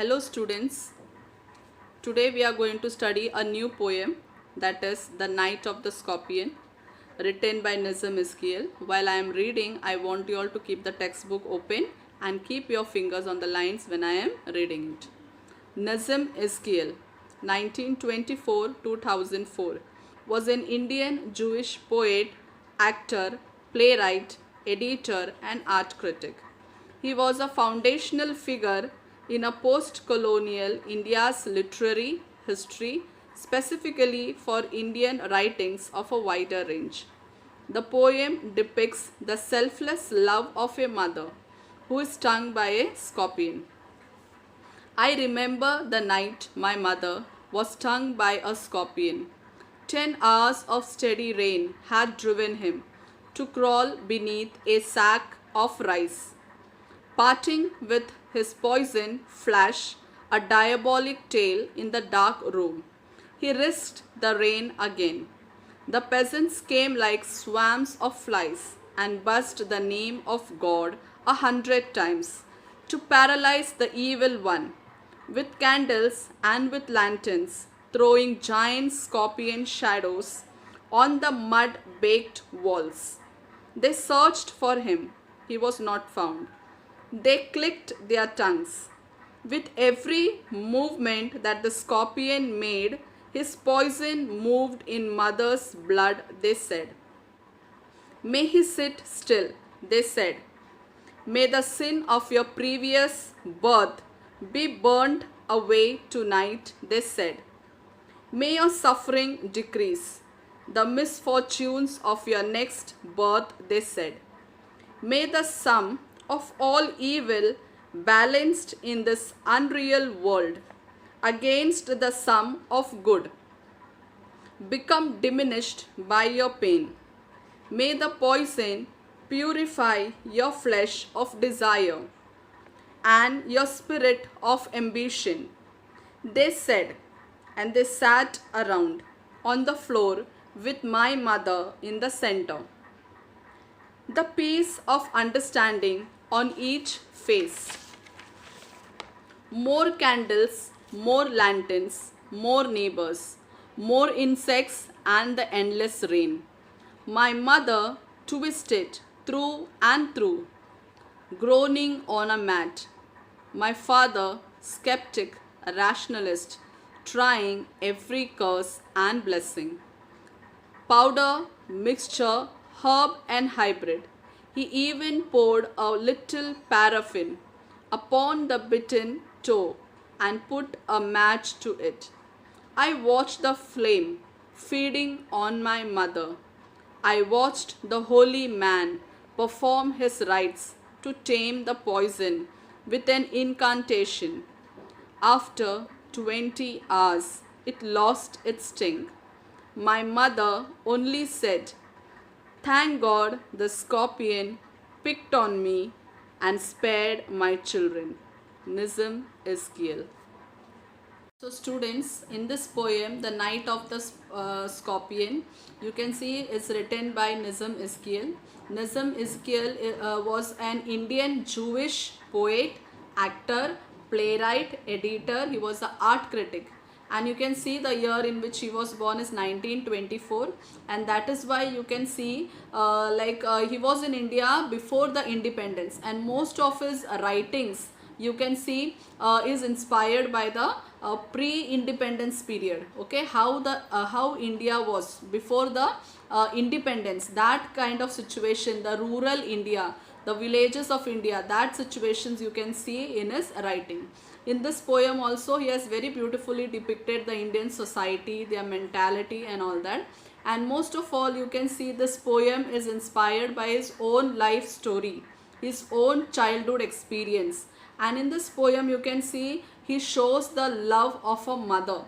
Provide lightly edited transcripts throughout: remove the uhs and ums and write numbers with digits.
Hello students, today we are going to study a new poem, that is The Night of the Scorpion, written by Nizam Iskiel. While I am reading, I want you all to keep the textbook open and keep your fingers on the lines when I am reading it. Nizam Iskiel, 1924-2004, was an Indian Jewish poet, actor, playwright, editor and art critic. He was a foundational figure in a post-colonial India's literary history, specifically for Indian writings of a wider range. The poem depicts the selfless love of a mother who is stung by a scorpion. I remember the night my mother was stung by a scorpion. 10 hours of steady rain had driven him to crawl beneath a sack of rice. Parting with his poison flash, a diabolic tale in the dark room, he risked the rain again. The peasants came like swarms of flies and buzzed the name of God 100 times to paralyze the evil one, with candles and with lanterns, throwing giant scorpion shadows on the mud-baked walls. They searched for him. He was not found. They clicked their tongues. With every movement that the scorpion made, his poison moved in mother's blood, they said. May he sit still, they said. May the sin of your previous birth be burnt away tonight, they said. May your suffering decrease. The misfortunes of your next birth, they said. May the sum of all evil balanced in this unreal world against the sum of good become diminished by your pain. May the poison purify your flesh of desire and your spirit of ambition. They said, and they sat around on the floor with my mother in the center. The peace of understanding on each face. More candles, more lanterns, more neighbors, more insects and the endless rain. My mother twisted through and through, groaning on a mat. My father, skeptic, a rationalist, trying every curse and blessing. Powder, mixture, herb and hybrid. He even poured a little paraffin upon the bitten toe and put a match to it. I watched the flame feeding on my mother. I watched the holy man perform his rites to tame the poison with an incantation. After 20 hours, it lost its sting. My mother only said, "Thank God the scorpion picked on me and spared my children." Nizam Iskiel. So students, in this poem, The Night of the Scorpion, you can see is written by Nizam Iskiel. Nizam Iskiel was an Indian Jewish poet, actor, playwright, editor. He was an art critic. And you can see the year in which he was born is 1924, and that is why you can see he was in India before the independence, and most of his writings you can see is inspired by the pre-independence period. Okay, how India was before the independence, that kind of situation, the rural India, the villages of India, that situations you can see in his writing. In this poem also he has very beautifully depicted the Indian society, their mentality and all that. And most of all, you can see this poem is inspired by his own life story, his own childhood experience. And in this poem you can see he shows the love of a mother,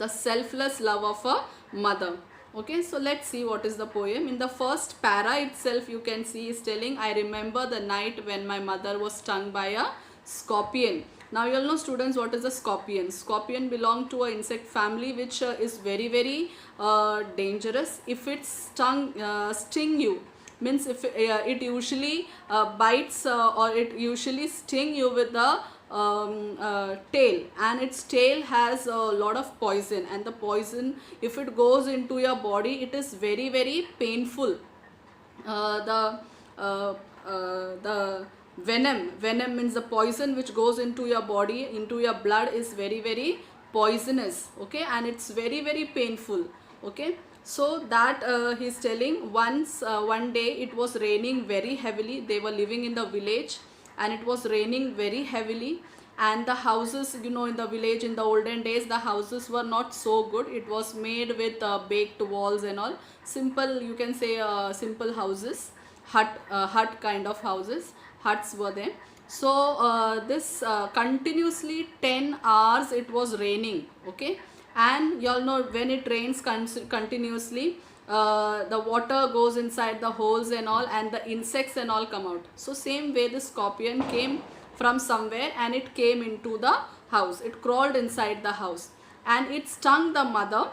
the selfless love of a mother. Okay, so let's see what is the poem. In the first para itself you can see is telling, I remember the night when my mother was stung by a scorpion. Now you all know students what is a scorpion. Scorpion belong to an insect family which is very dangerous. If it sting you, means if it usually bites or it usually sting you with the tail, and its tail has a lot of poison, and the poison, if it goes into your body, it is very very painful. The venom means the poison which goes into your body, into your blood, is very very poisonous, okay, and it's very very painful, okay. So that he's telling, once one day it was raining very heavily. They were living in the village, and it was raining very heavily, and the houses, in the village in the olden days, the houses were not so good. It was made with baked walls and all, simple, you can say, simple houses, hut kind of houses, huts were there. So this continuously 10 hours it was raining, okay. And you all know, when it rains continuously, the water goes inside the holes and all, and the insects and all come out. So same way the scorpion came from somewhere, and it came into the house. It crawled inside the house, and it stung the mother,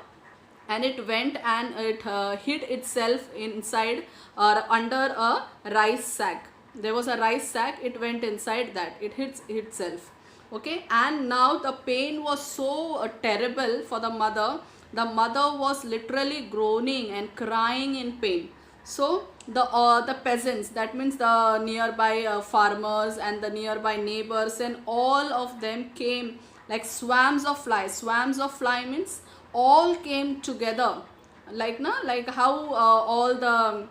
and it went and it hid itself inside or under a rice sack. There was a rice sack, it went inside that, it hid itself, okay. And now the pain was so terrible for the mother. The mother was literally groaning and crying in pain. So the peasants, that means the nearby farmers and the nearby neighbors, and all of them came like swarms of flies. Swarms of fly means all came together, like how all the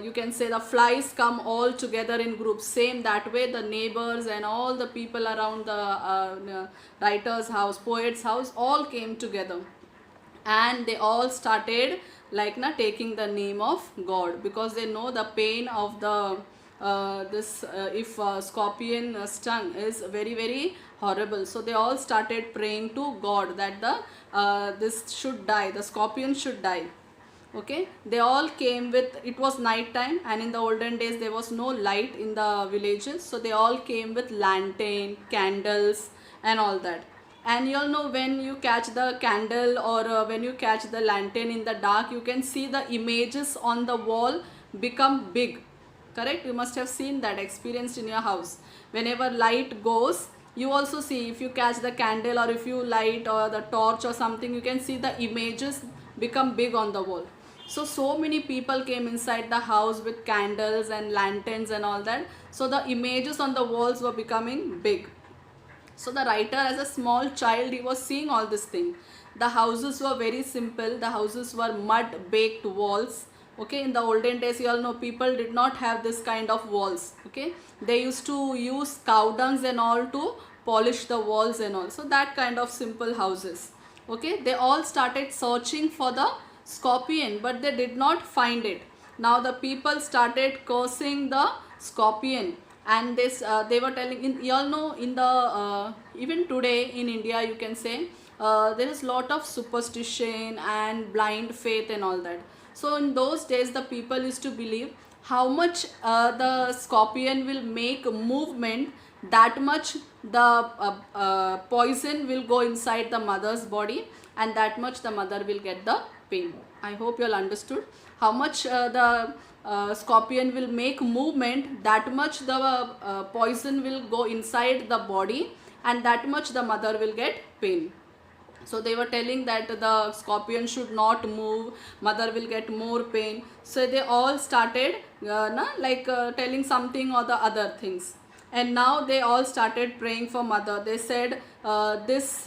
you can say the flies come all together in groups. Same that way the neighbors and all the people around the writer's house, poet's house, all came together, and they all started taking the name of God, because they know the pain of the this if scorpion stung is very very horrible. So they all started praying to God that the this should die, the scorpion should die, okay. They all came with, it was night time, and in the olden days there was no light in the villages, so they all came with lantern, candles and all that. And you all know, when you catch the candle or when you catch the lantern in the dark, you can see the images on the wall become big, correct? You must have seen that, experienced in your house. Whenever light goes, you also see, if you catch the candle or if you light or the torch or something, you can see the images become big on the wall. So many people came inside the house with candles and lanterns and all that, so the images on the walls were becoming big. So the writer, as a small child, he was seeing all this thing. The houses were very simple. The houses were mud baked walls, okay. In the olden days, you all know, people did not have this kind of walls, okay. They used to use cow dungs and all to polish the walls and all. So that kind of simple houses, okay. They all started searching for the scorpion, but they did not find it. Now the people started cursing the scorpion, and this they were telling, you all know, in the even today in India, you can say, there is lot of superstition and blind faith and all that. So in those days, the people used to believe, how much the scorpion will make movement, that much the poison will go inside the mother's body, and that much the mother will get the pain. I hope you all understood. How much the scorpion will make movement, that much the poison will go inside the body, and that much the mother will get pain. So they were telling that the scorpion should not move, mother will get more pain. So they all started telling something or the other things. And now they all started praying for mother. They said this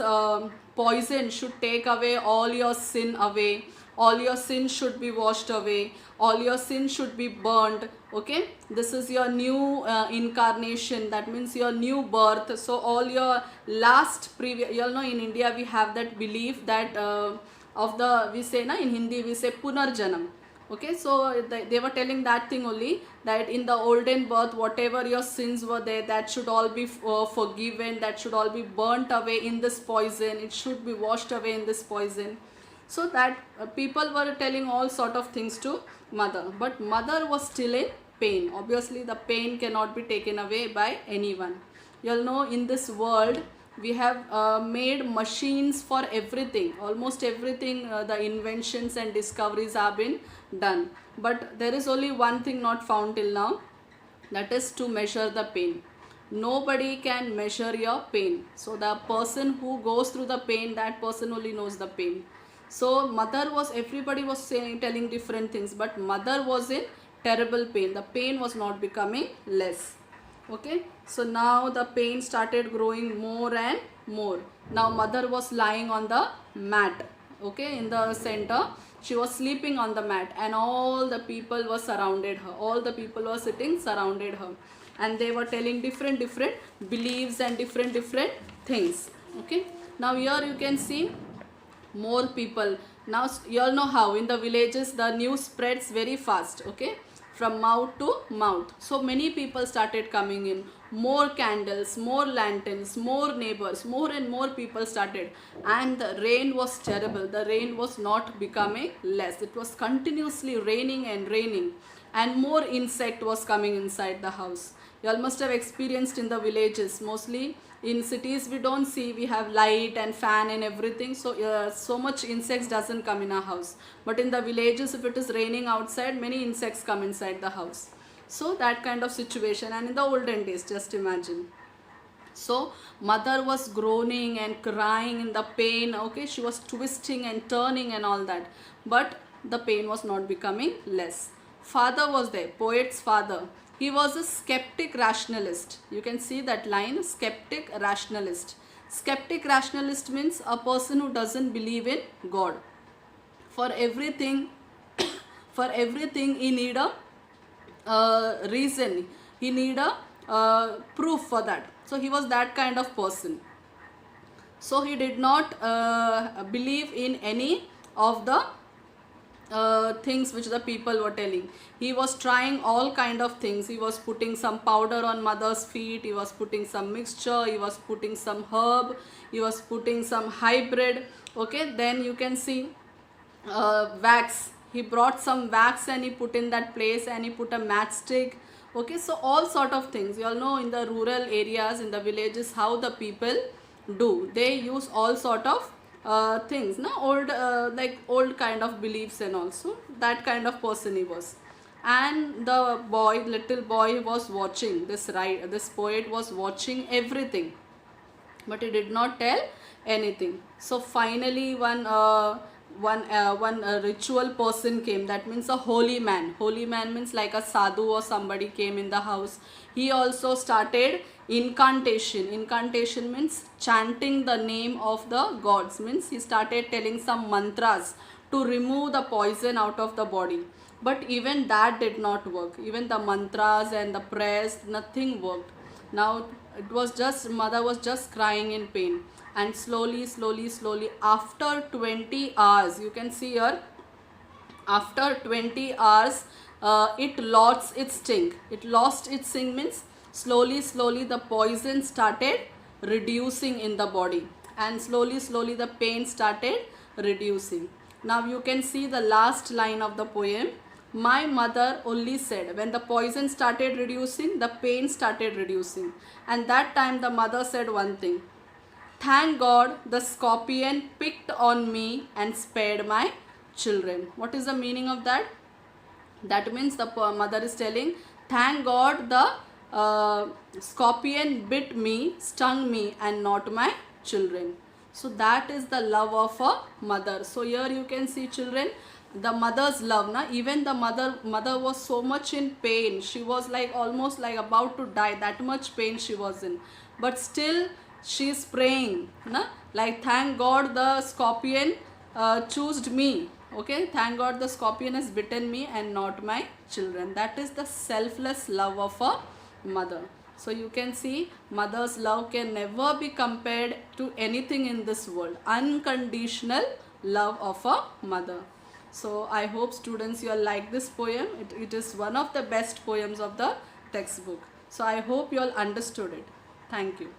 poison should take away all your sin away. All your sins should be washed away. All your sins should be burned. Okay, this is your new incarnation. That means your new birth. So all your last previous, you all know, in India we have that belief that of the, we say na, in Hindi we say punarjanam. Okay, so they were telling that thing only, that in the olden birth, whatever your sins were there, that should all be forgiven, that should all be burnt away in this poison, it should be washed away in this poison. So that people were telling all sort of things to mother, but mother was still in pain. Obviously the pain cannot be taken away by anyone. You all know, in this world we have made machines for everything, almost everything, the inventions and discoveries have been done, but there is only one thing not found till now, that is to measure the pain. nobody can measure your pain. So the person who goes through the pain, that person only knows the pain. So mother was, everybody was saying, telling different things, but mother was in terrible pain. The pain was not becoming less. Okay, so now the pain started growing more and more. Now mother was lying on the mat, okay, in the center. She was sleeping on the mat, and all the people were surrounded her. All the people were sitting surrounded her, and they were telling different beliefs and different things. Okay, now here you can see more people. Now you all know how in the villages the news spreads very fast, okay, from mouth to mouth. So many people started coming in, more candles, more lanterns, more neighbors, more and more people started. And the rain was terrible. The rain was not becoming less. It was continuously raining and raining, and more insect was coming inside the house. You all must have experienced in the villages. Mostly in cities we don't see, we have light and fan and everything, so so much insects doesn't come in our house. But in the villages, if it is raining outside, many insects come inside the house. So that kind of situation. And in the olden days, just imagine. So mother was groaning and crying in the pain, okay, she was twisting and turning and all that, but the pain was not becoming less. Father was there, poet's father. He was a skeptic rationalist. You can see that line, skeptic rationalist. Skeptic rationalist means a person who doesn't believe in God. For everything, for everything he need a reason. He need a proof for that. So he was that kind of person. So he did not believe in any of the things which the people were telling. He was trying all kind of things. He was putting some powder on mother's feet, he was putting some mixture, he was putting some herb, he was putting some hybrid. Okay, then you can see wax. He brought some wax and he put in that place, and he put a matchstick. Okay, so all sort of things. You all know in the rural areas, in the villages, how the people do. They use all sort of things, no, old like old kind of beliefs, and also that kind of person he was. And the boy, little boy, was watching this, right? This poet was watching everything, but he did not tell anything. So finally one ritual person came. That means a holy man. Holy man means like a sadhu or somebody came in the house. He also started incantation. Incantation means chanting the name of the gods. Means he started telling some mantras to remove the poison out of the body. But even that did not work. Even the mantras and the prayers, nothing worked. Now it was just, mother was just crying in pain. And slowly after 20 hours, you can see here, after 20 hours it lost its sting. It lost its sting means slowly the poison started reducing in the body, and slowly the pain started reducing. Now you can see the last line of the poem. My mother only said, when the poison started reducing, the pain started reducing, and that time the mother said one thing: thank God the scorpion picked on me and spared my children. What is the meaning of that? That means the mother is telling, thank God the scorpion bit me, stung me, and not my children. So that is the love of a mother. So here you can see, children, the mother's love. Na? Even the mother was so much in pain. She was like almost like about to die. That much pain she was in. But still she is praying. Na? Like, thank God the scorpion chose me. Okay, thank God the scorpion has bitten me and not my children. That is the selfless love of a mother. So you can see, mother's love can never be compared to anything in this world. Unconditional love of a mother. So I hope students you all like this poem. It is one of the best poems of the textbook. So I hope you all understood it. Thank you.